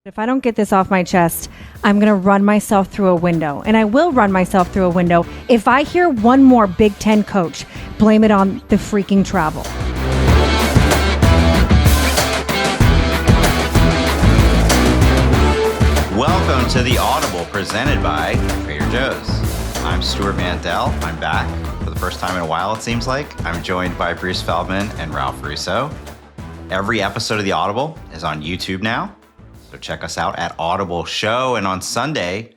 If I don't get this off my chest, I'm going to run myself through a window. And I will run myself through a window. If I hear one more Big Ten coach, blame it on the freaking travel. Welcome to The Audible, presented by Trader Joe's. I'm Stuart Mandel. I'm back for the first time in a while, it seems like. I'm joined by Bruce Feldman and Ralph Russo. Every episode of The Audible is on YouTube now. So check us out at Audible Show. And on Sunday,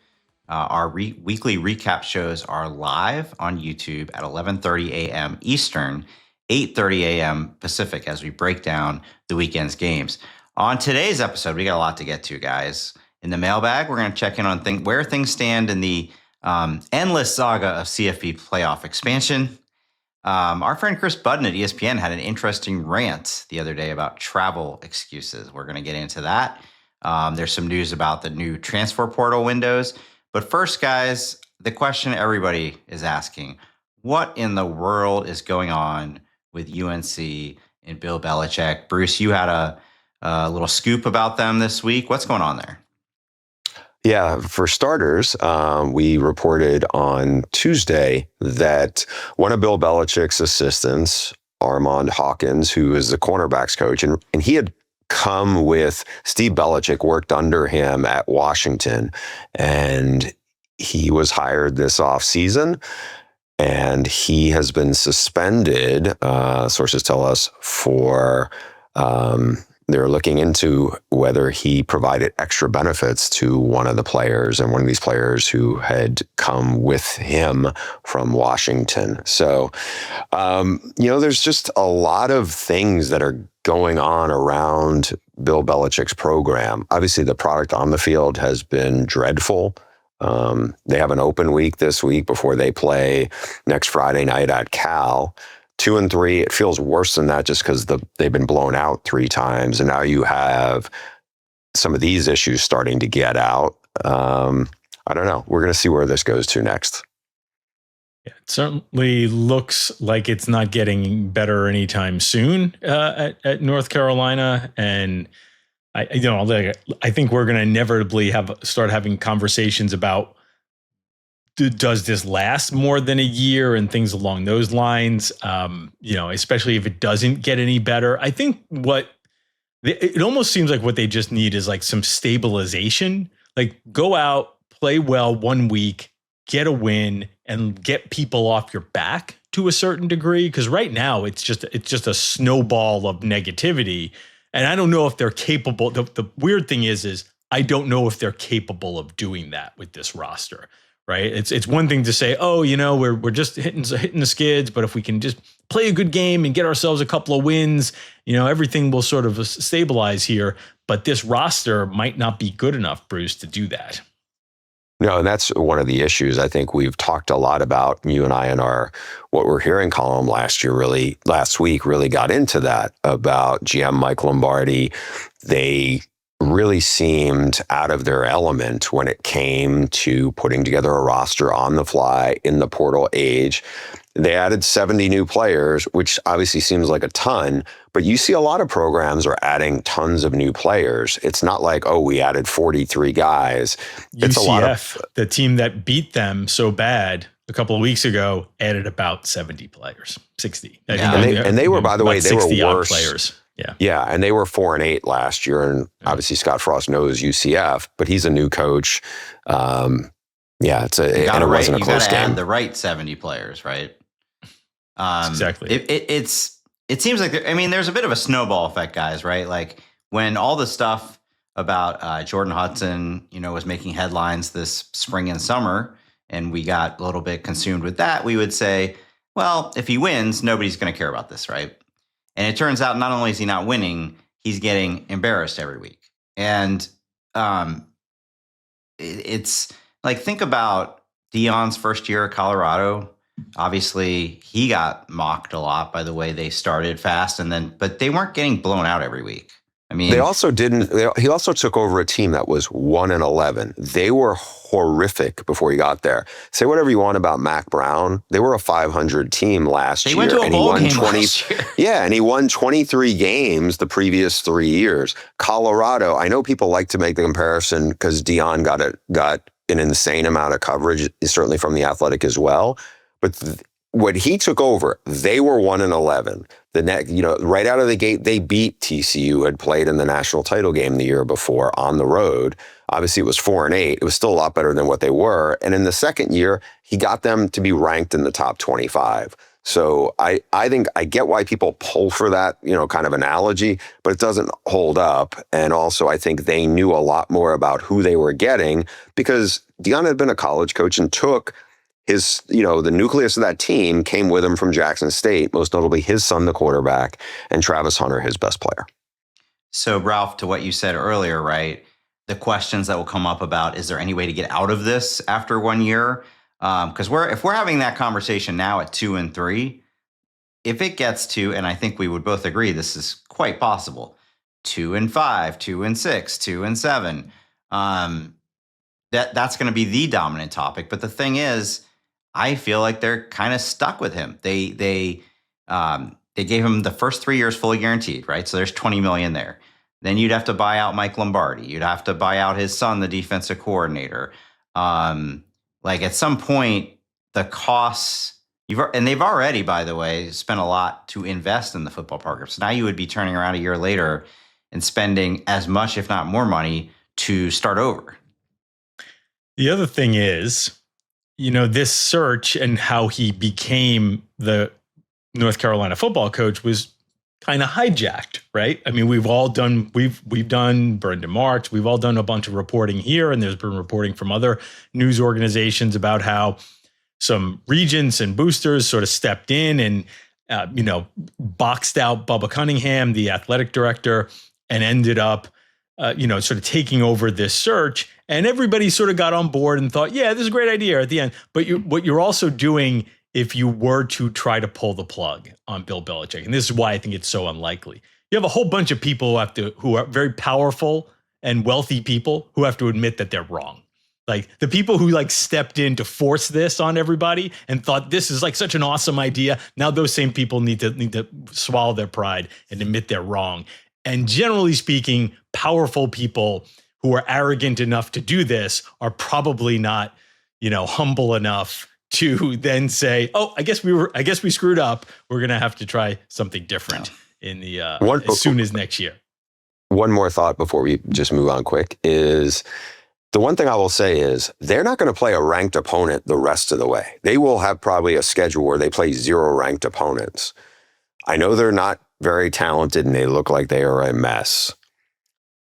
our weekly recap shows are live on YouTube at 11:30 a.m. Eastern, 8:30 a.m. Pacific, as we break down the weekend's games. On today's episode, we got a lot to get to, guys. In the mailbag, we're going to check in on where things stand in the endless saga of CFP playoff expansion. Our friend Kris Budden at ESPN had an interesting rant the other day about travel excuses. We're going to get into that. There's some news about the new transfer portal windows. But first, guys, the question everybody is asking, what in the world is going on with UNC and Bill Belichick? Bruce, you had a little scoop about them this week. What's going on there? Yeah, for starters, we reported on Tuesday that one of Bill Belichick's assistants, Armand Hawkins, who is the cornerbacks coach, and he had come with Steve Belichick, worked under him at Washington, and he was hired this offseason, and he has been suspended, sources tell us, for they're looking into whether he provided extra benefits to one of the players, and one of these players who had come with him from Washington. So, there's just a lot of things that are going on around Bill Belichick's program. Obviously, the product on the field has been dreadful. They have an open week this week before they play next Friday night at Cal. 2-3, it feels worse than that just because they've been blown out 3 times, and now you have some of these issues starting to get out. I don't know. We're going to see where this goes to next. Yeah, it certainly looks like it's not getting better anytime soon at North Carolina, and I think we're going to inevitably start having conversations about, does this last more than a year and things along those lines, especially if it doesn't get any better. I think it almost seems like what they just need is like some stabilization, like go out, play well 1 week, get a win, and get people off your back to a certain degree. Because right now it's just a snowball of negativity. And I don't know if they're capable. The weird thing is I don't know if they're capable of doing that with this roster. Right. It's one thing to say, we're just hitting the skids, but if we can just play a good game and get ourselves a couple of wins, everything will sort of stabilize here. But this roster might not be good enough, Bruce, to do that. No, and that's one of the issues I think we've talked a lot about. You and I in our What We're Hearing column last week really got into that about GM Mike Lombardi. They really seemed out of their element when it came to putting together a roster on the fly in the portal age. They added 70 new players, which obviously seems like a ton, but you see a lot of programs are adding tons of new players. It's not like, we added 43 guys. It's UCF, a lot of the team that beat them so bad a couple of weeks ago, added about 70 players, 60. Yeah. And they were, by the way, they were worse. Players. Yeah, and they were 4-8 last year, and obviously Scott Frost knows UCF, but he's a new coach. It wasn't a close game. Add the right 70 players, right? Exactly. It seems like there's a bit of a snowball effect, guys, right? Like when all the stuff about Jordan Hudson, was making headlines this spring and summer, and we got a little bit consumed with that, we would say, well, if he wins, nobody's going to care about this, right? And it turns out not only is he not winning, he's getting embarrassed every week. And it's like, think about Deion's first year at Colorado. Obviously, he got mocked a lot by the way they started fast, but they weren't getting blown out every week. I mean, he also took over a team that was 1-11. They were horrific before he got there. Say whatever you want about Mac Brown. They were a 500 team last year. They went to a bowl game last year. Yeah, and he won 23 games the previous 3 years. Colorado, I know people like to make the comparison because Deion got an insane amount of coverage, certainly from The Athletic as well. But when he took over, they were 1-11. Right out of the gate, they beat TCU, who had played in the national title game the year before on the road. Obviously, it was 4-8. It was still a lot better than what they were. And in the second year, he got them to be ranked in the top 25. So I think I get why people pull for that, kind of analogy, but it doesn't hold up. And also, I think they knew a lot more about who they were getting because Deion had been a college coach and took his, the nucleus of that team came with him from Jackson State, most notably his son, the quarterback, and Travis Hunter, his best player. So, Ralph, to what you said earlier, right? The questions that will come up about, is there any way to get out of this after 1 year? Because if we're having that conversation now at 2-3, if it gets to, and I think we would both agree, this is quite possible, 2-5, 2-6, 2-7, that's going to be the dominant topic. But the thing is, I feel like they're kind of stuck with him. They gave him the first 3 years fully guaranteed, right? So there's $20 million there. Then you'd have to buy out Mike Lombardi. You'd have to buy out his son, the defensive coordinator. At some point, the costs and they've already, by the way, spent a lot to invest in the football program. So now you would be turning around a year later and spending as much, if not more money, to start over. The other thing is, this search and how he became the North Carolina football coach was kind of hijacked, right? I mean, we've done Burned and March. We've all done a bunch of reporting here, and there's been reporting from other news organizations about how some regents and boosters sort of stepped in and, boxed out Bubba Cunningham, the athletic director, and ended up, sort of taking over this search. And everybody sort of got on board and thought, yeah, this is a great idea at the end. But what you're also doing if you were to try to pull the plug on Bill Belichick, and this is why I think it's so unlikely, you have a whole bunch of people who are very powerful and wealthy people who have to admit that they're wrong. Like the people who stepped in to force this on everybody and thought this is such an awesome idea. Now those same people need to swallow their pride and admit they're wrong. And generally speaking, powerful people who are arrogant enough to do this are probably not, humble enough to then say, "Oh, I guess we screwed up. We're going to have to try something different in the as soon as next year." One more thought before we just move on quick is the one thing I will say is they're not going to play a ranked opponent the rest of the way. They will have probably a schedule where they play 0 ranked opponents. I know they're not very talented and they look like they are a mess.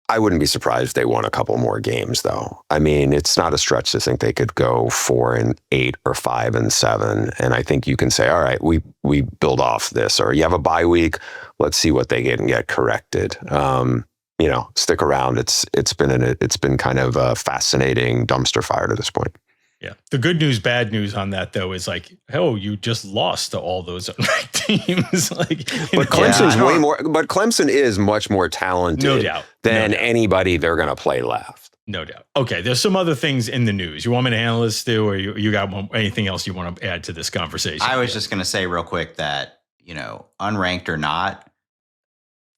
I wouldn't be surprised if they won a couple more games, though. I mean, it's not a stretch to think they could go 4-8 or 5-7. And I think you can say, all right, we build off this, or you have a bye week. Let's see what they get and get corrected. Stick around. It's been kind of a fascinating dumpster fire to this point. Yeah. The good news, bad news on that, though, is you just lost to all those unranked teams. But Clemson's way more. But Clemson is much more talented, no doubt, than anybody they're going to play left. No doubt. Okay, there's some other things in the news. You want me to handle this, Stu, or you got anything else you want to add to this conversation? I was just going to say real quick that unranked or not,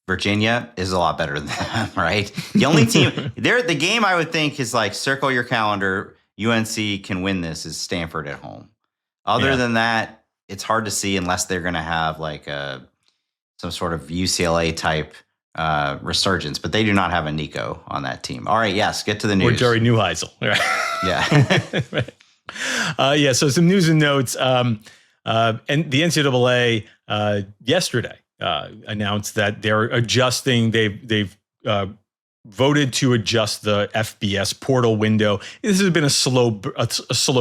Virginia is a lot better than them, right? The only team the game I would think is circle your calendar. UNC can win this is Stanford at home. Other than that, it's hard to see unless they're going to have some sort of UCLA type resurgence, but they do not have a Nico on that team. All right, yes, get to the news. Or Jerry Neuheisel. Yeah. Right. So some news and notes. And the NCAA yesterday announced that they're adjusting. They've voted to adjust the FBS portal window. This has been a slow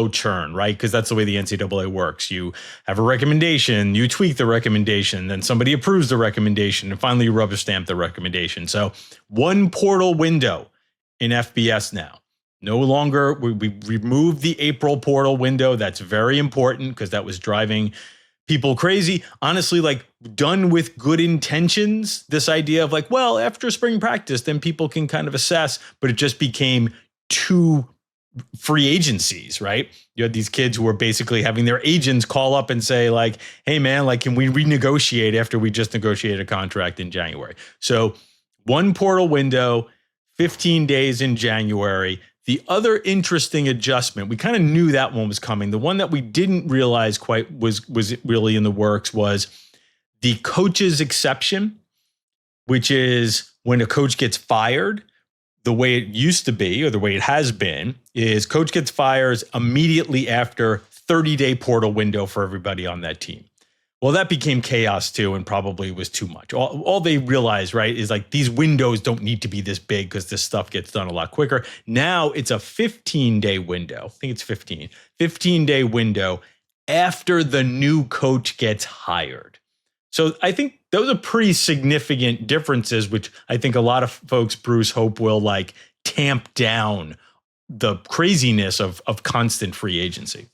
churn, right? Because that's the way the NCAA works. You have a recommendation, you tweak the recommendation, then somebody approves the recommendation, and finally you rubber stamp the recommendation. So one portal window in FBS now. No longer, we removed the April portal window. That's very important because that was driving people crazy. Honestly, like done with good intentions, this idea of like, well, after spring practice, then people can kind of assess, but it just became two free agencies, right? You had these kids who were basically having their agents call up and say like, hey man, like, can we renegotiate after we just negotiated a contract in January? So one portal window, 15 days in January. The other interesting adjustment, we kind of knew that one was coming. The one that we didn't realize quite was really in the works was the coach's exception, which is when a coach gets fired. The way it used to be, or the way it has been, is coach gets fired immediately after 30-day portal window for everybody on that team. Well, that became chaos too, and probably was too much. All they realized, right, is like these windows don't need to be this big because this stuff gets done a lot quicker. Now it's a 15-day window. I think it's 15-day window after the new coach gets hired. So I think those are pretty significant differences, which I think a lot of folks, Bruce, hope will like tamp down the craziness of constant free agency.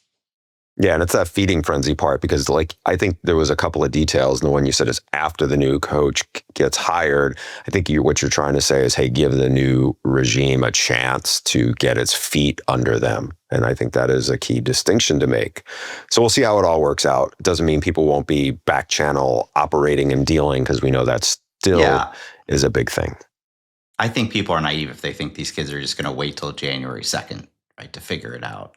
Yeah, and it's that feeding frenzy part because, like, I think there was a couple of details. And the one you said is after the new coach gets hired. I think what you're trying to say is, hey, give the new regime a chance to get its feet under them. And I think that is a key distinction to make. So we'll see how it all works out. It doesn't mean people won't be back channel operating and dealing, because we know that still is a big thing. I think people are naive if they think these kids are just going to wait till January 2nd, right, to figure it out.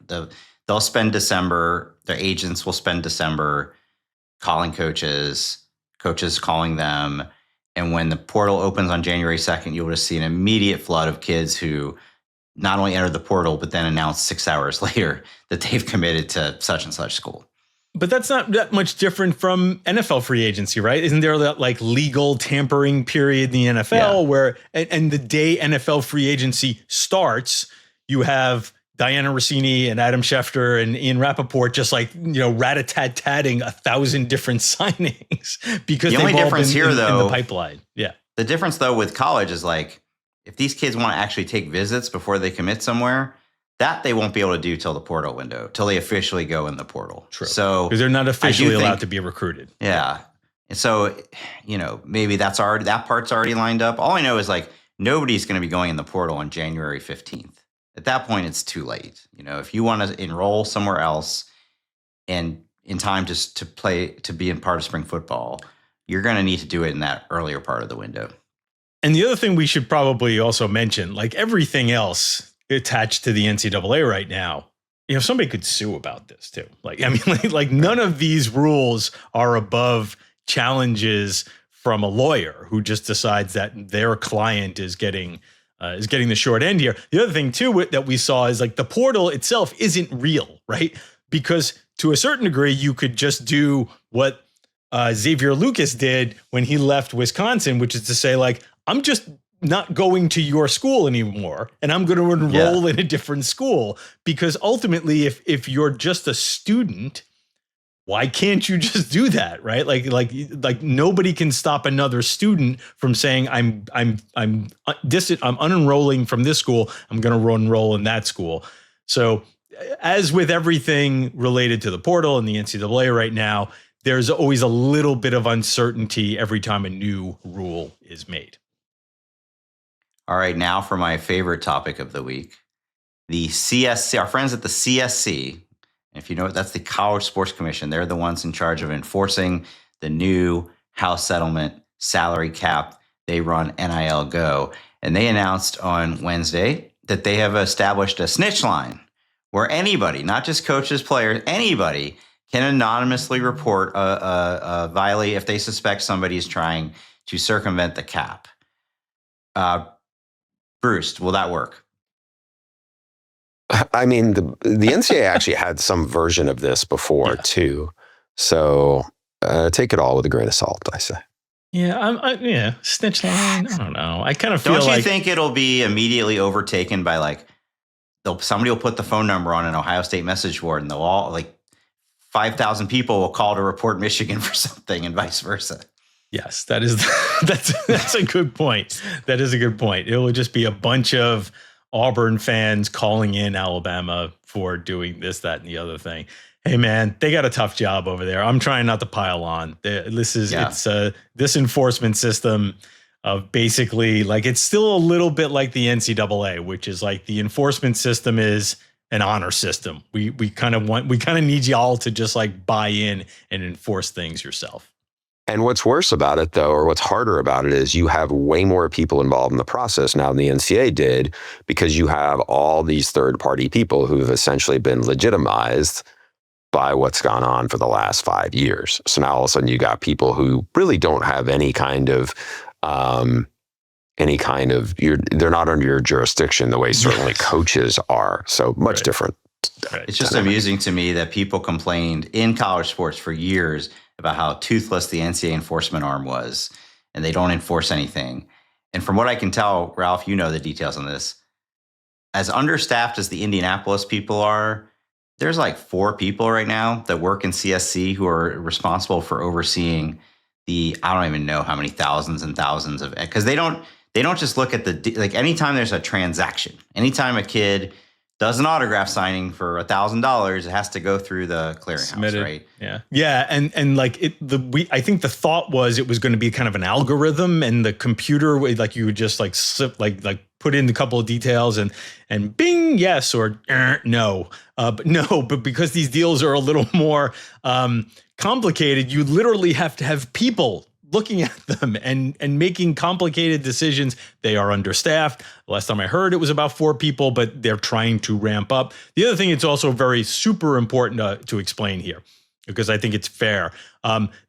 They'll spend December, their agents will spend December calling coaches calling them. And when the portal opens on January 2nd, you'll just see an immediate flood of kids who not only entered the portal, but then announced 6 hours later that they've committed to such and such school. But that's not that much different from NFL free agency, right? Isn't there that like legal tampering period in the NFL where, and the day NFL free agency starts, you have Diana Rossini and Adam Schefter and Ian Rappaport just like, rat-a-tat-tatting 1,000 different signings because the only difference here, in though, the pipeline. Yeah. The difference, though, with college is like, if these kids want to actually take visits before they commit somewhere, that they won't be able to do till the portal window, till they officially go in the portal. True. So because they're not officially allowed to be recruited. Yeah. And so, maybe that part's already lined up. All I know is like nobody's going to be going in the portal on January 15th. At that point, it's too late. If you want to enroll somewhere else and in time to be in part of spring football, you're going to need to do it in that earlier part of the window. And the other thing we should probably also mention, like everything else attached to the NCAA right now, somebody could sue about this too. Like none of these rules are above challenges from a lawyer who just decides that their client is getting the short end here. The other thing too that we saw is like the portal itself isn't real, right? Because to a certain degree, you could just do what Xavier Lucas did when he left Wisconsin, which is to say like, I'm just not going to your school anymore, and I'm going to enroll in a different school. Because ultimately, if you're just a student, why can't you just do that, right? Like nobody can stop another student from saying I'm unenrolling from this school. I'm going to enroll in that school. So, as with everything related to the portal and the NCAA right now, there's always a little bit of uncertainty every time a new rule is made. All right, now for my favorite topic of the week, the CSC, our friends at the CSC. If you know what, that's the College Sports Commission. They're the ones in charge of enforcing the new house settlement salary cap. They run NIL Go. And they announced on Wednesday that they have established a Snitch Line where anybody, not just coaches, players, anybody can anonymously report a violation if they suspect somebody is trying to circumvent the cap. Bruce, will that work? I mean, the NCAA actually had some version of this before too. So take it all with a grain of salt, I say. Yeah, Snitch Line. I don't know. I kind of feel Don't you like think it'll be immediately overtaken by like somebody will put the phone number on an Ohio State message board, and they'll all like 5,000 people will call to report Michigan for something, and vice versa. Yes, that's a good point. That is a good point. It will just be a bunch of Auburn fans calling in Alabama for doing this, that, and the other thing. Hey man, they got a tough job over there. I'm trying not to pile on. It's this enforcement system of basically like it's still a little bit like the NCAA, which is like the enforcement system is an honor system. We kind of need y'all to just like buy in and enforce things yourself. And what's worse about it, though, or what's harder about it, is you have way more people involved in the process now than the NCAA did, because you have all these third-party people who've essentially been legitimized by what's gone on for the last 5 years. So now all of a sudden you got people who really don't have any kind of they're not under your jurisdiction the way certainly coaches are. So much different. Right. It's just amusing to me that people complained in college sports for years about how toothless the NCAA enforcement arm was, and they don't enforce anything. And from what I can tell, Ralph, you know the details on this. As understaffed as the Indianapolis people are, there's like 4 people right now that work in CSC who are responsible for overseeing I don't even know how many thousands and thousands of, because they don't just look at like anytime there's a transaction, anytime a kid does an autograph signing for $1,000, it has to go through the clearinghouse, right? Yeah, and like I think the thought was it was going to be kind of an algorithm, and the computer, like you would just like slip, like put in a couple of details and bing, yes or no, but because these deals are a little more complicated, you literally have to have people looking at them and making complicated decisions. They are understaffed. Last time I heard, it was about 4 people, but they're trying to ramp up. The other thing, it's also very super important to explain here, because I think it's fair.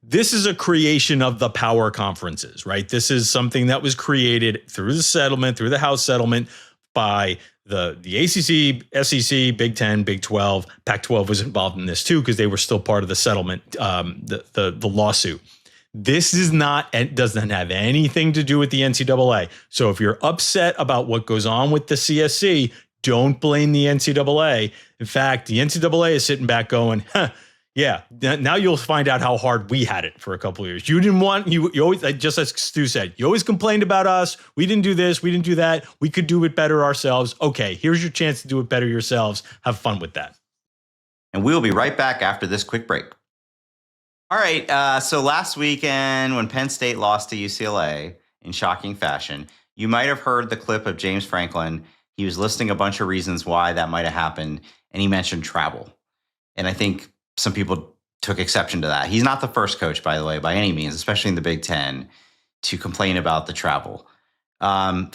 This is a creation of the power conferences, right? This is something that was created through the settlement, through the House settlement, by the ACC, SEC, Big 10, Big 12. Pac-12 was involved in this too, because they were still part of the settlement, the lawsuit. This doesn't have anything to do with the NCAA. So if you're upset about what goes on with the CSC, don't blame the NCAA. In fact, the NCAA is sitting back going, yeah, now you'll find out how hard we had it for a couple of years. You didn't want, you always, just as Stu said, you always complained about us. We didn't do this. We didn't do that. We could do it better ourselves. Okay, here's your chance to do it better yourselves. Have fun with that. And we'll be right back after this quick break. All right, so last weekend when Penn State lost to UCLA in shocking fashion, you might have heard the clip of James Franklin. He was listing a bunch of reasons why that might have happened, and he mentioned travel. And I think some people took exception to that. He's not the first coach, by the way, by any means, especially in the Big Ten, to complain about the travel.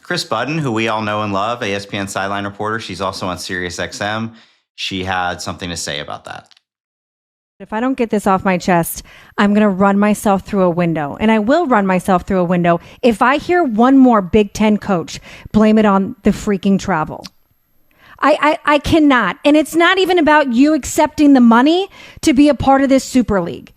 Kris Budden, who we all know and love, ESPN sideline reporter, she's also on SiriusXM. She had something to say about that. If I don't get this off my chest, I'm going to run myself through a window. And I will run myself through a window if I hear one more Big Ten coach blame it on the freaking travel. I cannot. And it's not even about you accepting the money to be a part of this Super League.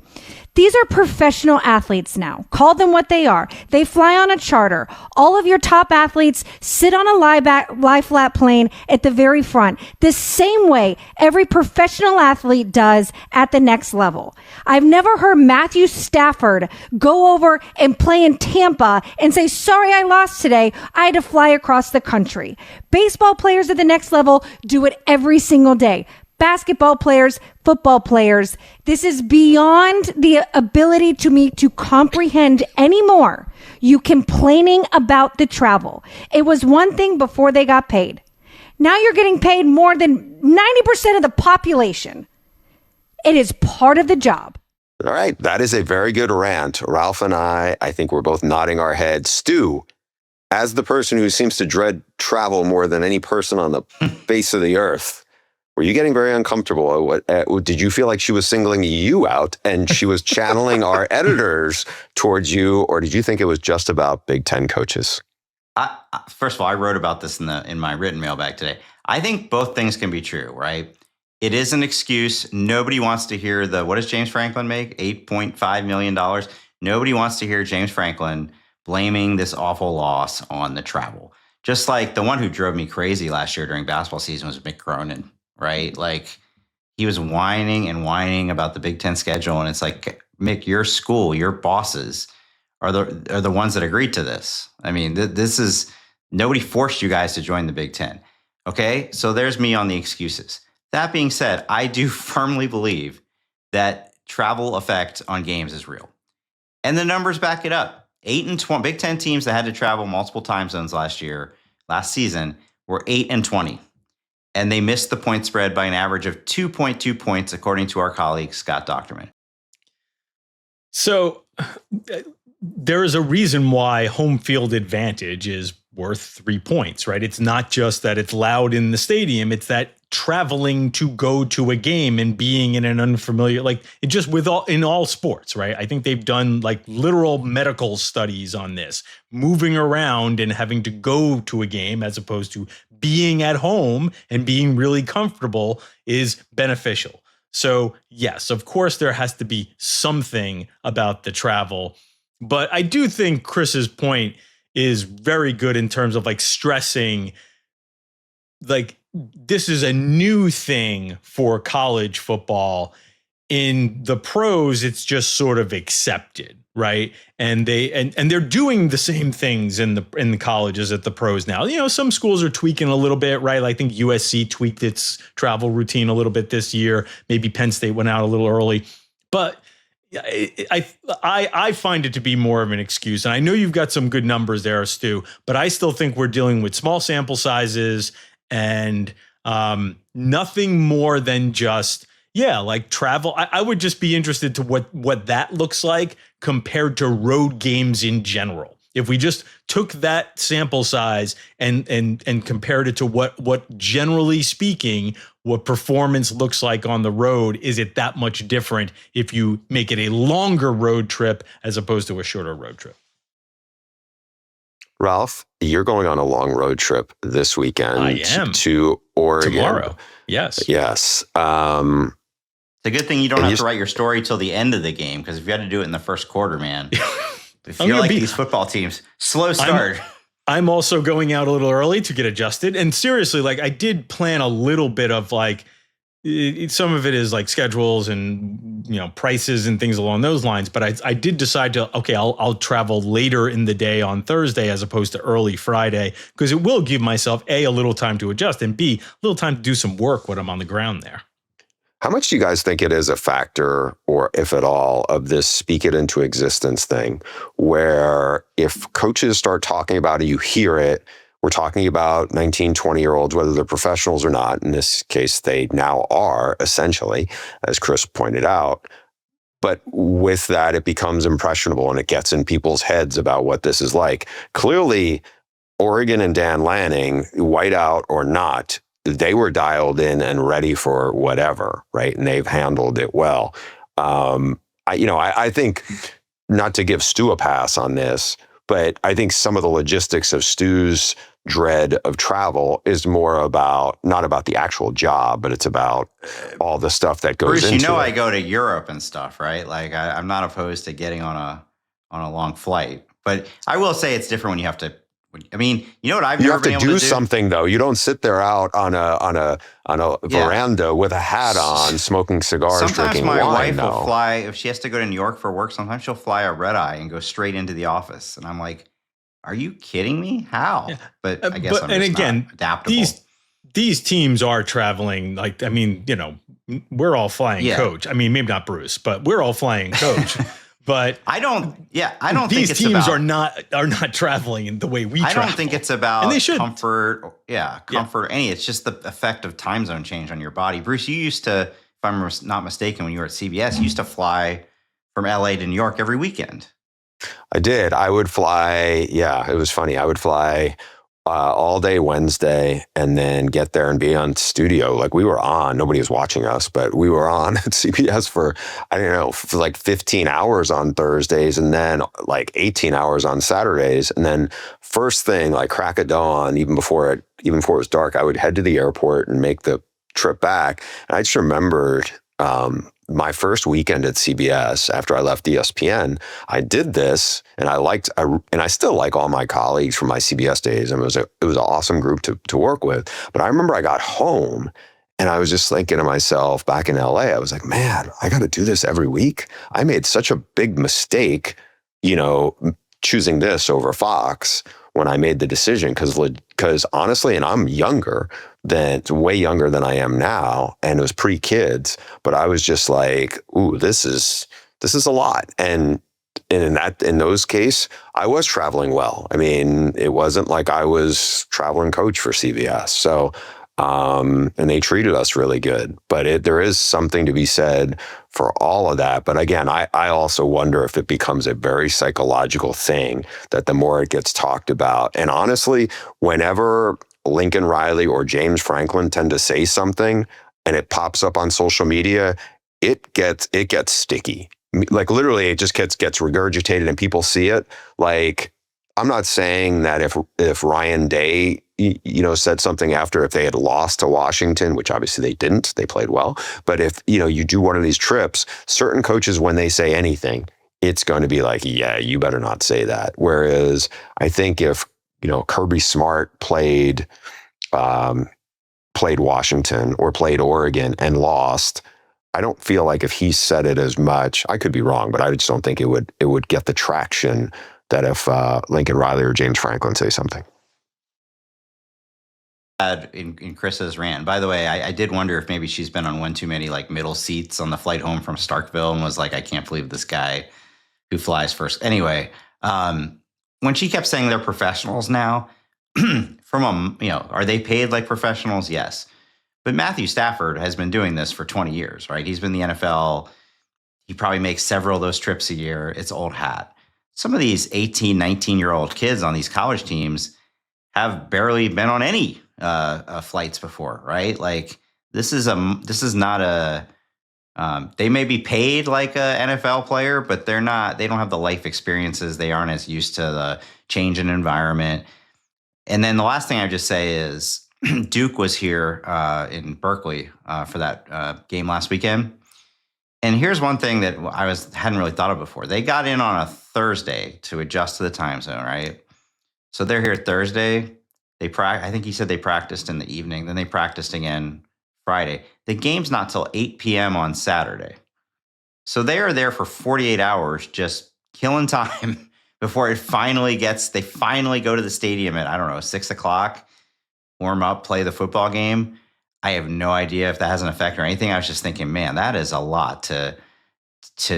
These are professional athletes now. Call them what they are. They fly on a charter. All of your top athletes sit on a lie flat plane at the very front, the same way every professional athlete does at the next level. I've never heard Matthew Stafford go over and play in Tampa and say, sorry, I lost today. I had to fly across the country. Baseball players at the next level do it every single day. Basketball players, football players. This is beyond the ability to me to comprehend anymore. You complaining about the travel. It was one thing before they got paid. Now you're getting paid more than 90% of the population. It is part of the job. All right. That is a very good rant. Ralph and I think we're both nodding our heads. Stu, as the person who seems to dread travel more than any person on the face of the earth, were you getting very uncomfortable? Did you feel like she was singling you out and she was channeling our editors towards you, or did you think it was just about Big Ten coaches? First of all, I wrote about this in my written mailbag today. I think both things can be true, right? It is an excuse. Nobody wants to hear what does James Franklin make? $8.5 million. Nobody wants to hear James Franklin blaming this awful loss on the travel. Just like the one who drove me crazy last year during basketball season was Mick Cronin. Right? Like he was whining and whining about the Big Ten schedule. And it's like, Mick, your school, your bosses are the ones that agreed to this. I mean, this is, nobody forced you guys to join the Big Ten. Okay. So there's me on the excuses. That being said, I do firmly believe that travel effect on games is real. And the numbers back it up. 8 and 20 Big Ten teams that had to travel multiple time zones last season, were 8 and 20. And they missed the point spread by an average of 2.2 points, according to our colleague, Scott Docterman. So there is a reason why home field advantage is worth 3 points, right? It's not just that it's loud in the stadium. It's that traveling to go to a game and being in an unfamiliar, like it just in all sports, right? I think they've done like literal medical studies on this, moving around and having to go to a game as opposed to being at home and being really comfortable is beneficial. So yes, of course there has to be something about the travel, but I do think Chris's point is very good in terms of like stressing, like, this is a new thing for college football. In the pros, it's just sort of accepted, right? And they're doing the same things in the colleges at the pros now. You know, some schools are tweaking a little bit, right? I think USC tweaked its travel routine a little bit this year. Maybe Penn State went out a little early, but I find it to be more of an excuse. And I know you've got some good numbers there, Stu, but I still think we're dealing with small sample sizes and nothing more than just, like travel. I would just be interested to what that looks like compared to road games in general. If we just took that sample size and compared it to what generally speaking, what performance looks like on the road, is it that much different if you make it a longer road trip as opposed to a shorter road trip? Ralph, you're going on a long road trip this weekend. I am. To Oregon. Tomorrow. Yes. Yes. It's a good thing you don't have to write your story till the end of the game, because if you had to do it in the first quarter, man, if you're like these football teams, slow start. I'm also going out a little early to get adjusted. And seriously, like I did plan a little bit of like, some of it is like schedules and, prices and things along those lines. But I did decide to, I'll travel later in the day on Thursday as opposed to early Friday, because it will give myself a little time to adjust, and B, a little time to do some work when I'm on the ground there. How much do you guys think it is a factor, or if at all, of this speak it into existence thing, where if coaches start talking about it, you hear it, we're talking about 19, 20-year-olds, whether they're professionals or not. In this case, they now are, essentially, as Kris pointed out. But with that, it becomes impressionable and it gets in people's heads about what this is like. Clearly, Oregon and Dan Lanning, whiteout or not, they were dialed in and ready for whatever, right? And they've handled it well. I think, not to give Stu a pass on this, but I think some of the logistics of Stu's dread of travel is more about, not about the actual job, but it's about all the stuff that goes Bruce, into it. I go to Europe and stuff, right? Like I'm not opposed to getting on a long flight, but I will say it's different when you have to. I mean, you know what I've never been able to do? You have to do something though. You don't sit there out on a veranda with a hat on, smoking cigars, sometimes drinking my wine. wife will fly, if she has to go to New York for work, sometimes she'll fly a red eye and go straight into the office. And I'm like, are you kidding me? How? Yeah. But I guess I'm just not adaptable. These teams are traveling. Like, I mean, we're all flying coach. I mean, maybe not Bruce, but we're all flying coach. But I don't think these teams are not traveling in the way we travel. I don't think it's about and they should. Comfort. It's just the effect of time zone change on your body. Bruce, you used to, if I'm not mistaken, when you were at CBS, you used to fly from LA to New York every weekend. I did. I would fly. Yeah, it was funny. I would fly all day Wednesday and then get there and be on studio. Like we were on, nobody was watching us, but we were on at CBS for like 15 hours on Thursdays and then like 18 hours on Saturdays. And then first thing, like crack of dawn, even before it was dark, I would head to the airport and make the trip back. And I just remembered my first weekend at CBS after I left ESPN, I did this, and I still like all my colleagues from my CBS days, and it was an awesome group to work with. But I remember I got home, and I was just thinking to myself back in LA, I was like, man, I got to do this every week. I made such a big mistake, choosing this over Fox, when I made the decision, because honestly, and I'm way younger than I am now, and it was pre-kids, but I was just like, ooh, this is a lot. And in those cases, I was traveling well. I mean, it wasn't like I was traveling coach for CBS. So, and they treated us really good. But there is something to be said for all of that. But again, I also wonder if it becomes a very psychological thing that the more it gets talked about. And honestly, whenever Lincoln Riley or James Franklin tend to say something and it pops up on social media, it gets sticky. Like literally it just gets regurgitated and people see it. Like, I'm not saying that if Ryan Day, said something after, if they had lost to Washington, which obviously they didn't, they played well. But if, you do one of these trips, certain coaches, when they say anything, it's going to be like, yeah, you better not say that. Whereas I think if, Kirby Smart played Washington or played Oregon and lost, I don't feel like if he said it as much, I could be wrong, but I just don't think it would get the traction that if Lincoln Riley or James Franklin say something. In Kris's rant. By the way, I did wonder if maybe she's been on one too many like middle seats on the flight home from Starkville and was like, I can't believe this guy who flies first. Anyway, when she kept saying they're professionals now, are they paid like professionals? Yes. But Matthew Stafford has been doing this for 20 years, right? He's been in the NFL. He probably makes several of those trips a year. It's old hat. Some of these 18, 19-year-old kids on these college teams have barely been on any flights before, right? Like this is not a. They may be paid like a NFL player, but they don't have the life experiences. They aren't as used to the change in environment. And then the last thing I just say is Duke was here in Berkeley for that game last weekend. And here's one thing that hadn't really thought of before. They got in on a Thursday to adjust to the time zone, right? So they're here Thursday. I think he said they practiced in the evening. Then they practiced again Friday. The game's not till 8 p.m. on Saturday. So they are there for 48 hours just killing time before they finally go to the stadium at, I don't know, 6 o'clock, warm up, play the football game. I have no idea if that has an effect or anything. I was just thinking, man, that is a lot to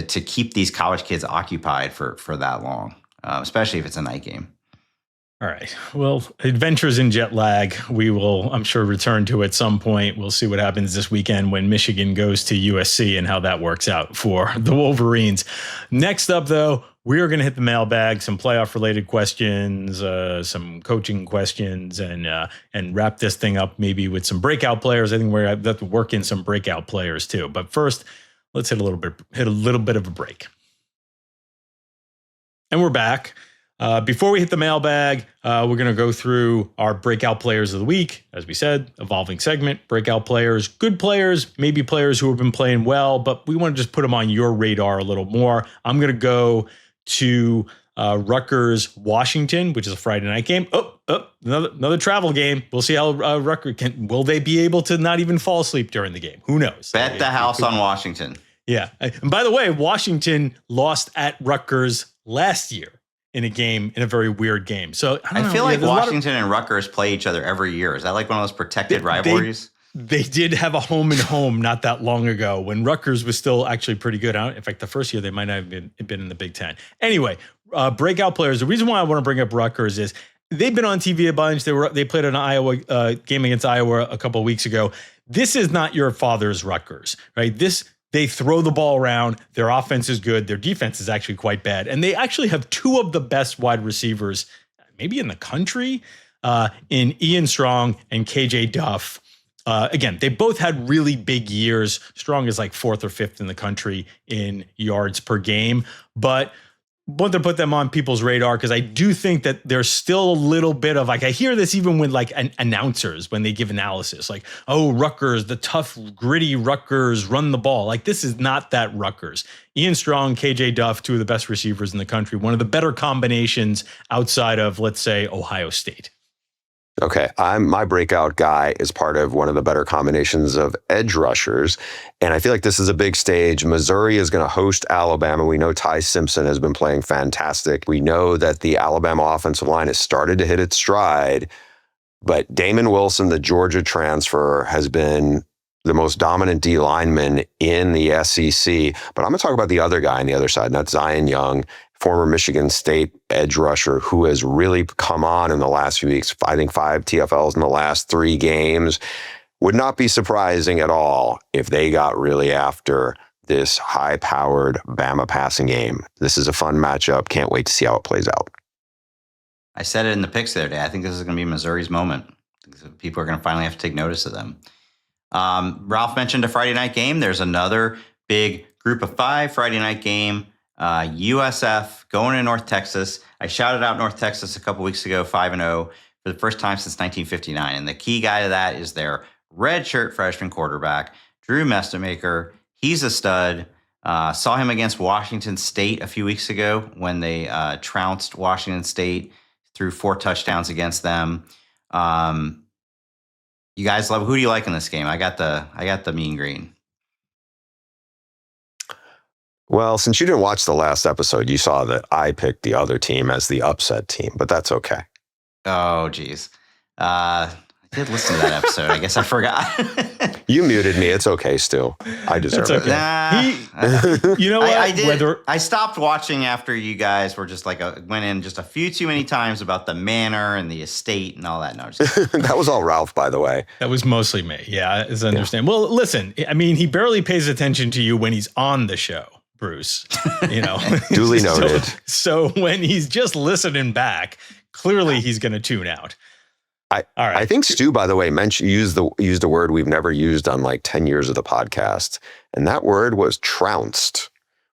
keep these college kids occupied for that long, especially if it's a night game. All right. Well, adventures in jet lag, we will, I'm sure, return to at some point. We'll see what happens this weekend when Michigan goes to USC and how that works out for the Wolverines. Next up, though, we are going to hit the mailbag, some playoff-related questions, some coaching questions, and wrap this thing up maybe with some breakout players. I think we're going to have to work in some breakout players too. But first, let's hit a little bit of a break. And we're back. Before we hit the mailbag, we're going to go through our breakout players of the week. As we said, evolving segment, breakout players, good players, maybe players who have been playing well, but we want to just put them on your radar a little more. I'm going to go to Rutgers, Washington, which is a Friday night game. Another travel game. We'll see how Rutgers will they be able to not even fall asleep during the game? Who knows? Bet the house on Washington. Yeah. And by the way, Washington lost at Rutgers last year in a very weird game. So I feel like Washington and Rutgers play each other every year. Is that like one of those protected rivalries? They did have a home and home not that long ago when Rutgers was still actually pretty good. In fact, the first year they might not have been in the Big Ten. Anyway, breakout players. The reason why I want to bring up Rutgers is they've been on TV a bunch. They played an Iowa game against Iowa a couple of weeks ago. This is not your father's Rutgers, right? They throw the ball around. Their offense is good. Their defense is actually quite bad. And they actually have two of the best wide receivers, maybe in the country, in Ian Strong and KJ Duff. Again, they both had really big years. Strong is like 4th or 5th in the country in yards per game. But want to put them on people's radar because I do think that there's still a little bit of, like, I hear this even with like announcers when they give analysis, like, oh, Rutgers, the tough, gritty Rutgers run the ball. Like, this is not that Rutgers. Ian Strong, KJ Duff, two of the best receivers in the country, one of the better combinations outside of, let's say, Ohio State. Okay, my breakout guy is part of one of the better combinations of edge rushers, and I feel like this is a big stage. Missouri is going to host Alabama. We know Ty Simpson has been playing fantastic. We know that the Alabama offensive line has started to hit its stride, but Damon Wilson, the Georgia transfer, has been the most dominant D lineman in the SEC. But I'm going to talk about the other guy on the other side, and that's Zion Young, former Michigan State edge rusher who has really come on in the last few weeks. I think 5 TFLs in the last 3 games. Would not be surprising at all if they got really after this high-powered Bama passing game. This is a fun matchup. Can't wait to see how it plays out. I said it in the picks the other day. I think this is going to be Missouri's moment. People are going to finally have to take notice of them. Ralph mentioned a Friday night game. There's another big group of 5 Friday night game. USF going to North Texas. I shouted out North Texas a couple weeks ago, 5-0 for the first time since 1959. And the key guy to that is their redshirt freshman quarterback, Drew Mestemaker. He's a stud. Saw him against Washington State a few weeks ago when they trounced Washington State, threw 4 touchdowns against them. You guys love, who do you like in this game? I got the mean green. Well, since you didn't watch the last episode, you saw that I picked the other team as the upset team, but that's okay. Oh, geez. I did listen to that episode. I guess I forgot. You muted me. It's okay, Stu. I deserve okay. it. You know what? I did. I stopped watching after you guys were just like went in just a few too many times about the manor and the estate and all that. No, that was all Ralph, by the way. That was mostly me. Yeah, as I understand. Well, listen, I mean, he barely pays attention to you when he's on the show, Bruce. You know, duly noted. So when he's just listening back, clearly he's going to tune out. All right. I think Stu, by the way, used a word we've never used on like 10 years of the podcast, and that word was trounced.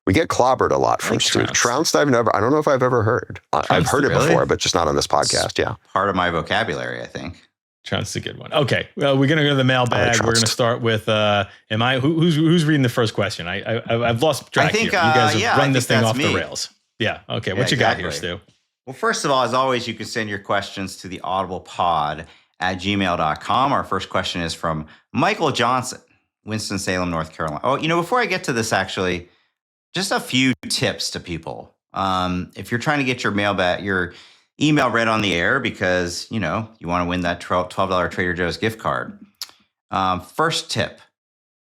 We get clobbered a lot from Stu. Trounced, I don't know if I've ever heard. I've heard it before, but just not on this podcast. Yeah, part of my vocabulary, I think. Trounced is a good one. Okay, well, we're gonna go to the mailbag. We're gonna start with who's reading the first question? I've lost track. I think here. You guys have run this thing off the rails. Yeah. Okay. What you got here, Stu? Well, first of all, as always, you can send your questions to the audiblepod@gmail.com. Our first question is from Michael Johnson, Winston-Salem, North Carolina. Oh, before I get to this, actually, just a few tips to people. If you're trying to get your email read on the air because, you want to win that $12 Trader Joe's gift card. First tip,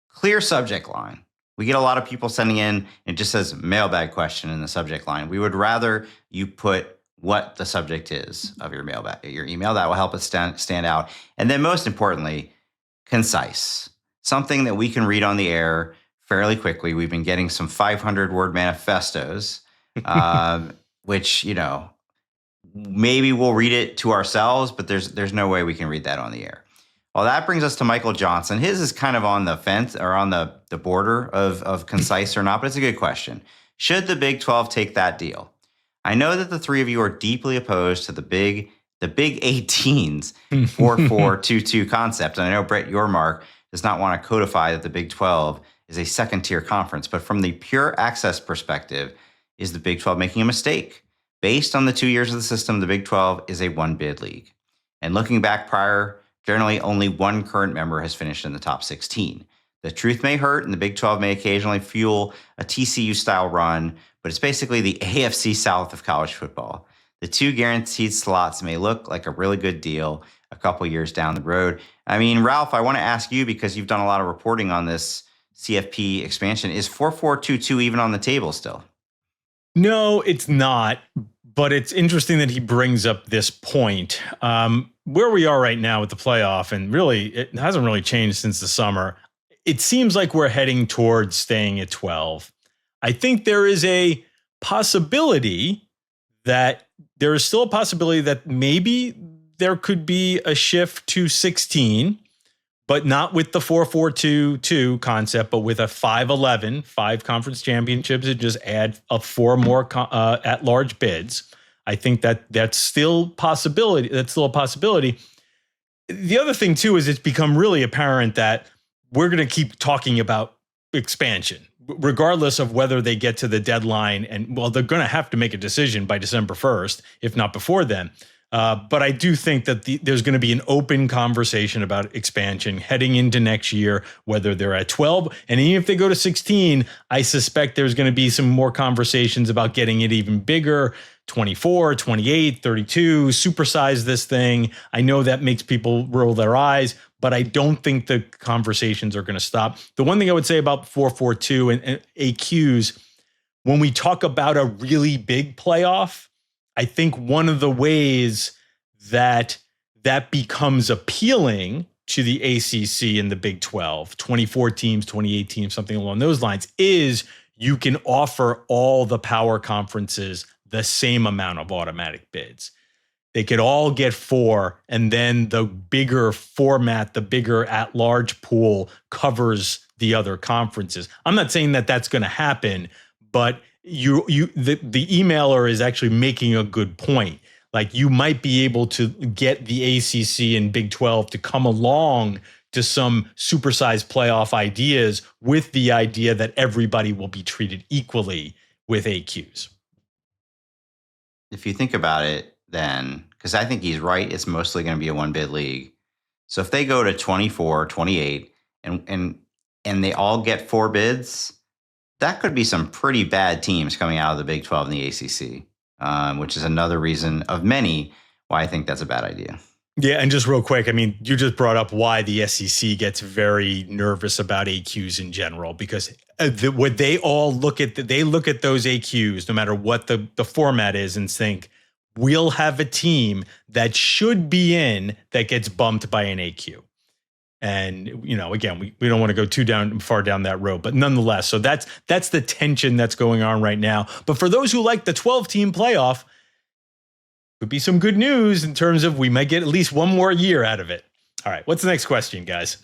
clear subject line. We get a lot of people sending in, it just says mailbag question in the subject line. We would rather you put what the subject is of your email. That will help it stand out. And then most importantly, concise. Something that we can read on the air fairly quickly. We've been getting some 500-word manifestos, which, maybe we'll read it to ourselves, but there's no way we can read that on the air. Well, that brings us to Michael Johnson. His is kind of on the fence or on the border of concise or not, but it's a good question. Should the Big 12 take that deal? I know that the three of you are deeply opposed to the Big 18's 4-4-2-2 concept. And I know Brett Yormark does not want to codify that the Big 12 is a second-tier conference. But from the pure access perspective, is the Big 12 making a mistake? Based on the 2 years of the system, the Big 12 is a one-bid league. And looking back prior, generally only one current member has finished in the top 16. The truth may hurt, and the Big 12 may occasionally fuel a TCU-style run, but it's basically the AFC South of college football. The 2 guaranteed slots may look like a really good deal a couple years down the road. I mean, Ralph, I want to ask you, because you've done a lot of reporting on this CFP expansion, is 4-4-2-2 even on the table still? No, it's not. But it's interesting that he brings up this point. Where we are right now with the playoff, and really, it hasn't really changed since the summer. It seems like we're heading towards staying at 12. I think there is a possibility that maybe there could be a shift to 16, but not with the 4-4-2-2 concept, but with a 5-11, 5 conference championships, and just add 4 more at-large bids. I think that's still possibility. That's still a possibility. The other thing, too, is it's become really apparent that we're going to keep talking about expansion, regardless of whether they get to the deadline. And, well, they're going to have to make a decision by December 1st, if not before then. But I do think that there's going to be an open conversation about expansion heading into next year, whether they're at 12. And even if they go to 16, I suspect there's going to be some more conversations about getting it even bigger, 24, 28, 32, supersize this thing. I know that makes people roll their eyes, but I don't think the conversations are going to stop. The one thing I would say about 442 and AQs, when we talk about a really big playoff, I think one of the ways that becomes appealing to the ACC and the Big 12, 24 teams, 28 teams, something along those lines, is you can offer all the power conferences the same amount of automatic bids. They could all get 4, and then the bigger format, the bigger at-large pool covers the other conferences. I'm not saying that that's going to happen, but the emailer is actually making a good point. Like, you might be able to get the ACC and Big 12 to come along to some supersized playoff ideas with the idea that everybody will be treated equally with AQs. If you think about it, then, because I think he's right, it's mostly going to be a one bid league. So if they go to 24, 28, and they all get 4 bids, that could be some pretty bad teams coming out of the Big 12 and the ACC, which is another reason of many why I think that's a bad idea. Yeah, and just real quick, I mean, you just brought up why the SEC gets very nervous about AQs in general, because what they all look at, they look at those AQs, no matter what the format is, and think, we'll have a team that should be in that gets bumped by an AQ. And, you know, again, we don't want to go too far down that road, but nonetheless, so that's the tension that's going on right now. But for those who like the 12-team playoff, could be some good news in terms of we might get at least one more year out of it. All right, what's the next question, guys?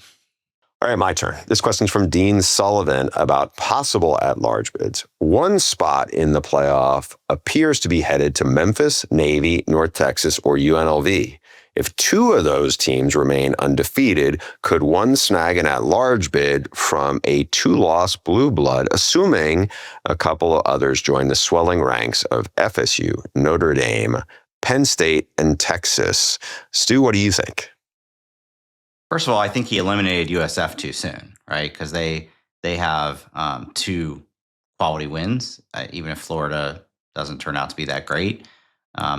All right, my turn. This question's from Dean Sullivan about possible at-large bids. One spot in the playoff appears to be headed to Memphis, Navy, North Texas, or UNLV. If 2 of those teams remain undefeated, could one snag an at-large bid from a 2-loss blue blood, assuming a couple of others join the swelling ranks of FSU, Notre Dame, Penn State, and Texas? Stu, what do you think? First of all, I think he eliminated USF too soon, right? Because they have 2 quality wins. Even if Florida doesn't turn out to be that great,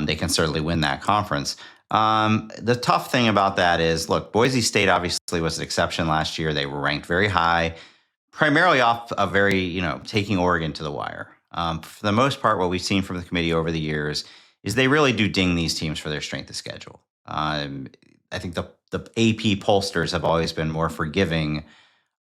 they can certainly win that conference. The tough thing about that is, look, Boise State obviously was an exception last year. They were ranked very high, primarily off a very, taking Oregon to the wire. For the most part, what we've seen from the committee over the years is they really do ding these teams for their strength of schedule. I think the AP pollsters have always been more forgiving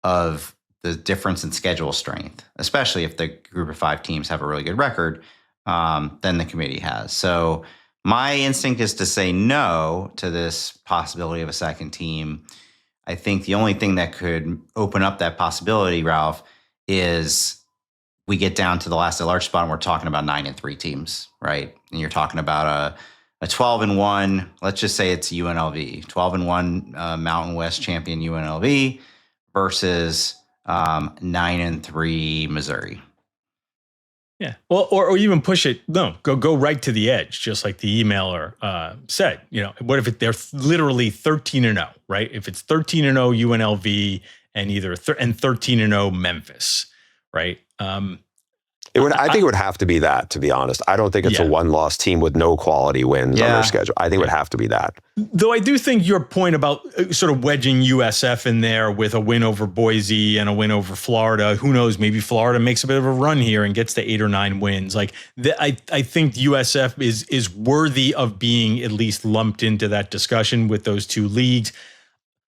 of the difference in schedule strength, especially if the group of 5 teams have a really good record, than the committee has. So my instinct is to say no to this possibility of a second team. I think the only thing that could open up that possibility, Ralph, is we get down to the last at-large spot and we're talking about 9-3 teams, right? And you're talking about a 12-1, let's just say it's UNLV, 12-1 Mountain West champion UNLV versus 9-3 Missouri. Yeah, well, or even push it. No, go right to the edge, just like the emailer said. What if they're literally 13-0, right? If it's 13-0 UNLV and either and 13-0 Memphis, right? I think it would have to be that, to be honest. I don't think it's a one-loss team with no quality wins on their schedule. I think it would have to be that. Though I do think your point about sort of wedging USF in there with a win over Boise and a win over Florida, who knows, maybe Florida makes a bit of a run here and gets to 8 or 9 wins. Like I think USF is worthy of being at least lumped into that discussion with those 2 leagues.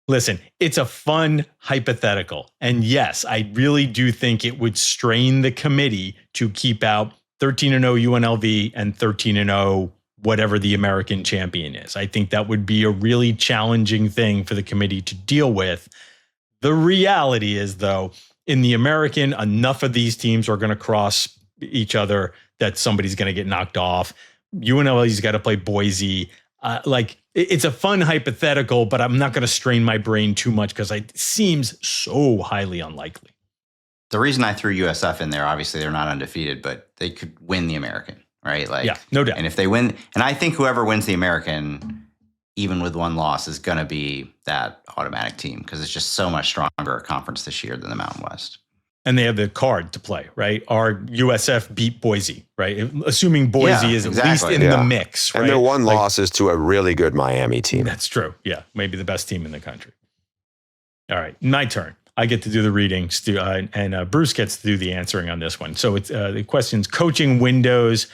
Listen, it's a fun hypothetical. And yes, I really do think it would strain the committee to keep out 13-0 UNLV and 13-0 whatever the American champion is. I think that would be a really challenging thing for the committee to deal with. The reality is, though, in the American, enough of these teams are going to cross each other that somebody's going to get knocked off. UNLV's got to play Boise. It's a fun hypothetical, but I'm not going to strain my brain too much because it seems so highly unlikely. The reason I threw USF in there, obviously they're not undefeated, but they could win the American, right? Like, yeah, no doubt. And if they win, and I think whoever wins the American, even with one loss, is going to be that automatic team because it's just so much stronger conference this year than the Mountain West. And they have the card to play, right? Our USF beat Boise, right? Assuming Boise is at least in the mix, right? And their one loss is to a really good Miami team. That's true. Yeah, maybe the best team in the country. All right, my turn. I get to do the reading, Stu, and Bruce gets to do the answering on this one. So it's the question's coaching windows.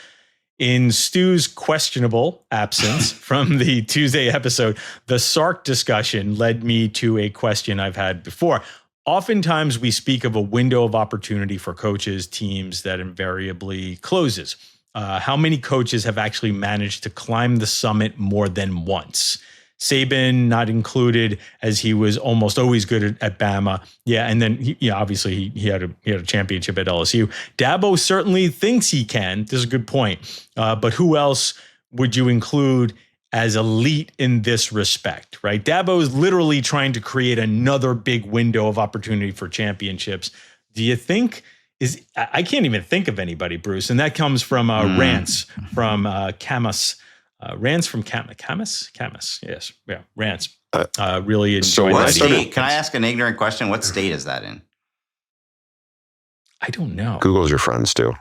In Stu's questionable absence from the Tuesday episode, the Sark discussion led me to a question I've had before. Oftentimes we speak of a window of opportunity for coaches, teams that invariably closes. How many coaches have actually managed to climb the summit more than once? Saban not included, as he was almost always good at Bama. Yeah, and then obviously he had a championship at LSU. Dabo certainly thinks he can. This is a good point. But who else would you include as elite in this respect, right? Dabo is literally trying to create another big window of opportunity for championships. Do you think I can't even think of anybody, Bruce, and that comes from Rants from Camus. Rants from Camus. Yes. Yeah. Rants. Really enjoyed what that. state? Can I ask an ignorant question? What state is that in? I don't know. Google's your friend, Stu.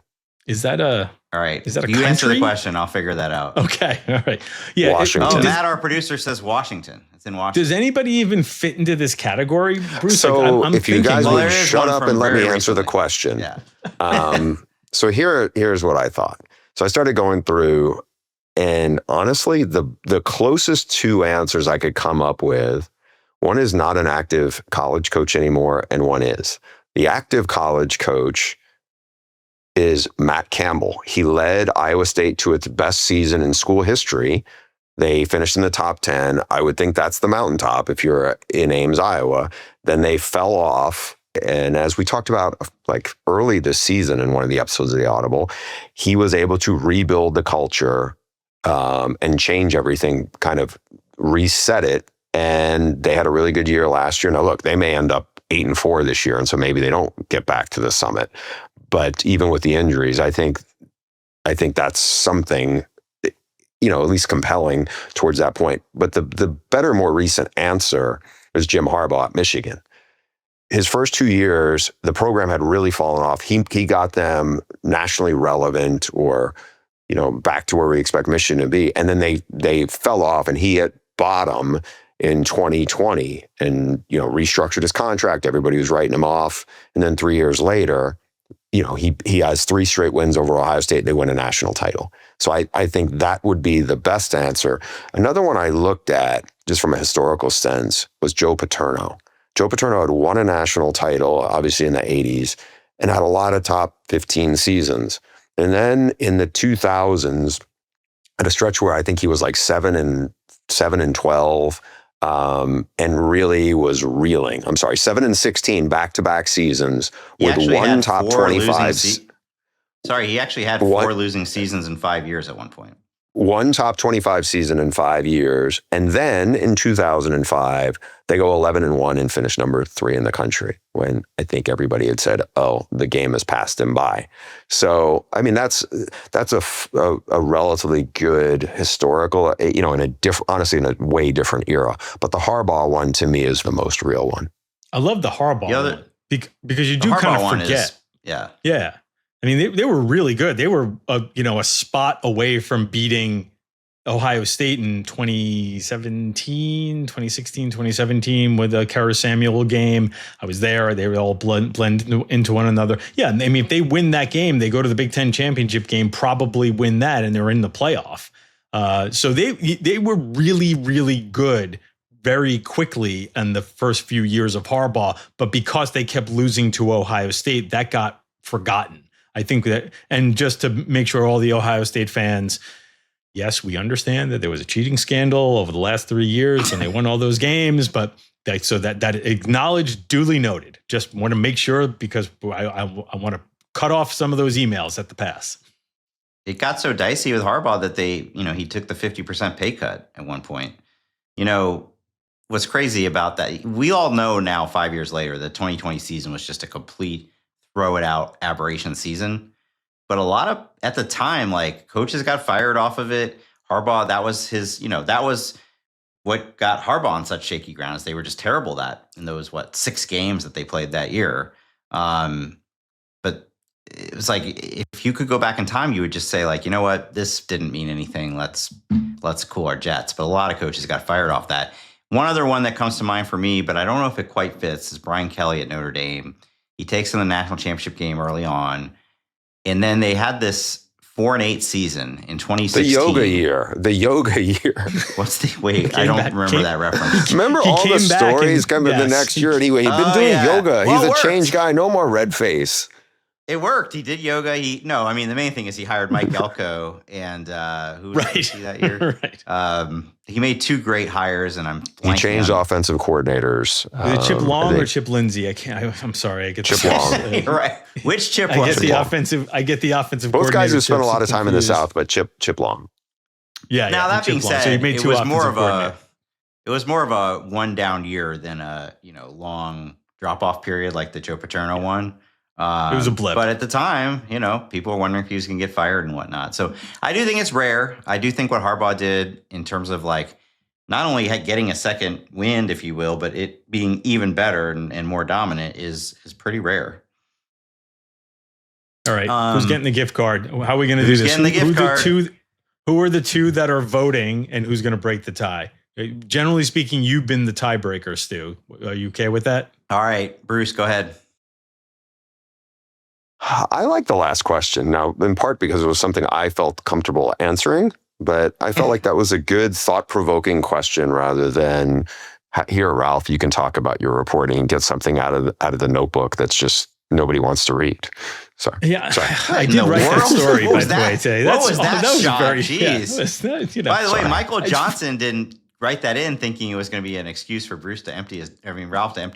Is that all right? Is that a you country? Answer the question. I'll figure that out. Okay. All right. Yeah. Washington. Matt, our producer, says Washington. It's in Washington. Does anybody even fit into this category, Bruce? So I'm if you guys Well, would there is shut one up from and let me very answer the recently. question. Yeah. So here's what I thought. So I started going through, and honestly, the closest two answers I could come up with, one is not an active college coach anymore, and one is. The active college coach is Matt Campbell. He led Iowa State to its best season in school history. They finished in the top 10. I would think that's the mountaintop if you're in Ames, Iowa. Then they fell off. And as we talked about like early this season in one of the episodes of The Audible, he was able to rebuild the culture and change everything, kind of reset it. And they had a really good year last year. Now, look, they may end up 8-4 this year. And so maybe they don't get back to the summit. But even with the injuries, I think that's something, at least compelling towards that point. But the better, more recent answer is Jim Harbaugh at Michigan. His first 2 years, the program had really fallen off. He got them nationally relevant, or back to where we expect Michigan to be, and then they fell off, and he hit bottom in 2020, and restructured his contract. Everybody was writing him off, and then 3 years later, he has 3 straight wins over Ohio State. They win a national title. So I think that would be the best answer. Another one I looked at, just from a historical sense, was Joe Paterno. Joe Paterno had won a national title, obviously in the 80s, and had a lot of top 15 seasons. And then in the 2000s, at a stretch where I think he was like 7-12, and really was reeling. 7-16 back-to-back seasons with one top 25. Sorry, he actually had 4 losing seasons in 5 years at one point. One top 25 season in 5 years. And then in 2005, they go 11-1 and finish number 3 in the country, when I think everybody had said, oh, the game has passed him by. So, I mean, that's a relatively good historical, honestly, in a way different era. But the Harbaugh one, to me, is the most real one. I love the Harbaugh one because you do kind of forget. Yeah. I mean, they were really good. They were, a spot away from beating Ohio State in 2016, 2017 with the Kara Samuel game. I was there. They were all blend into one another. Yeah, I mean, if they win that game, they go to the Big Ten championship game, probably win that, and they're in the playoff. So they were really, really good very quickly in the first few years of Harbaugh. But because they kept losing to Ohio State, that got forgotten. I think that, and just to make sure all the Ohio State fans, yes, we understand that there was a cheating scandal over the last 3 years and they won all those games, but that acknowledged, duly noted. Just want to make sure, because I want to cut off some of those emails at the pass. It got so dicey with Harbaugh that he took the 50% pay cut at one point. What's crazy about that, we all know now 5 years later, the 2020 season was just a complete throw it out aberration season. but a lot of, at the time, like coaches got fired off of it. Harbaugh, that was his, that was what got Harbaugh on such shaky grounds. They were just terrible in those 6 games that they played that year. But it was like, if you could go back in time, you would just say like, you know what, this didn't mean anything. Let's cool our jets. But a lot of coaches got fired off that. One other one that comes to mind for me, but I don't know if it quite fits, is Brian Kelly at Notre Dame. He takes in the national championship game early on. And then they had this 4-8 season in 2016. The yoga year. What's the wait? I don't remember that reference. Remember all the stories coming the next year? Anyway, he'd been doing yoga. Well, he's a change guy. No more red face. It worked. He did yoga. The main thing is he hired Mike Elko, and who was he that year? Right. He made 2 great hires, and he changed offensive coordinators. Chip Long or Chip Lindsay? I'm sorry. I get Chip Long. Right. Which Chip was? I get the offensive. Both guys who spent a lot of time in the South, but Chip Long. Yeah. Now that being said, it was more of a one down year than a long drop off period like the Joe Paterno one. It was a blip. But at the time, people were wondering if he was going to get fired and whatnot. So I do think it's rare. I do think what Harbaugh did in terms of like not only getting a second wind, if you will, but it being even better and more dominant is pretty rare. All right. Who's getting the gift card? How are we going to do this? Getting the gift card? Who are the 2 that are voting and who's going to break the tie? Generally speaking, you've been the tiebreaker, Stu. Are you okay with that? All right, Bruce, go ahead. I like the last question now, in part because it was something I felt comfortable answering, but I felt like that was a good, thought-provoking question rather than, here, Ralph, you can talk about your reporting and get something out of the notebook that's just nobody wants to read. Sorry. I did write that story, by the way, today. What was that shot? Jeez. By the way, Michael Johnson didn't write that in thinking it was going to be an excuse for Ralph to empty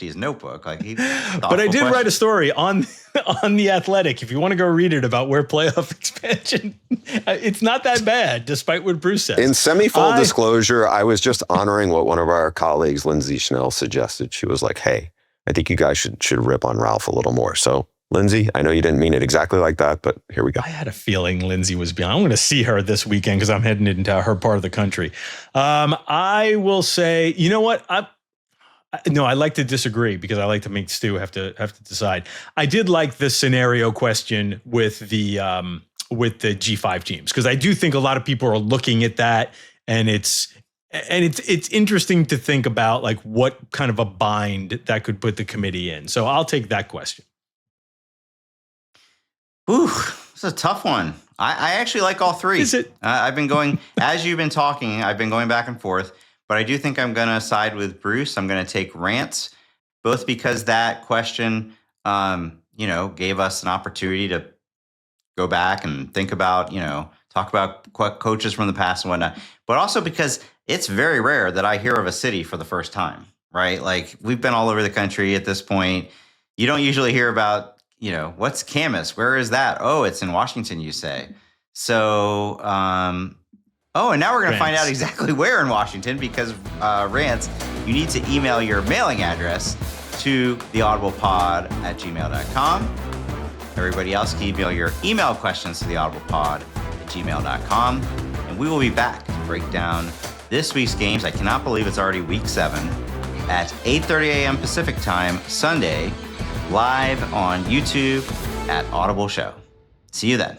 his notebook. But I did write a story on The Athletic. If you want to go read it about where playoff expansion, it's not that bad, despite what Bruce says. In semi-full disclosure, I was just honoring what one of our colleagues, Lindsay Schnell, suggested. She was like, hey, I think you guys should rip on Ralph a little more. So, Lindsay, I know you didn't mean it exactly like that, but here we go. I had a feeling Lindsay was beyond. I'm going to see her this weekend because I'm heading into her part of the country. I will say, you know what? I like to disagree because I like to make Stu have to decide. I did like the scenario question with the G5 teams because I do think a lot of people are looking at that, and it's interesting to think about like what kind of a bind that could put the committee in. So I'll take that question. Ooh, it's a tough one. I actually like all 3. Is it? I've been going, as you've been talking, I've been going back and forth, but I do think I'm going to side with Bruce. I'm going to take Rant, both because that question, gave us an opportunity to go back and think about, talk about coaches from the past and whatnot, but also because it's very rare that I hear of a city for the first time, right? Like we've been all over the country at this point. You don't usually hear about, what's Camas? Where is that? Oh, it's in Washington, you say. So, and now we're going to find out exactly where in Washington because, Rant, you need to email your mailing address to theaudiblepod@gmail.com. Everybody else can email your email questions to theaudiblepod@gmail.com. And we will be back to break down this week's games. I cannot believe it's already week 7 at 8:30 a.m. Pacific time, Sunday, live on YouTube at Audible Show. See you then.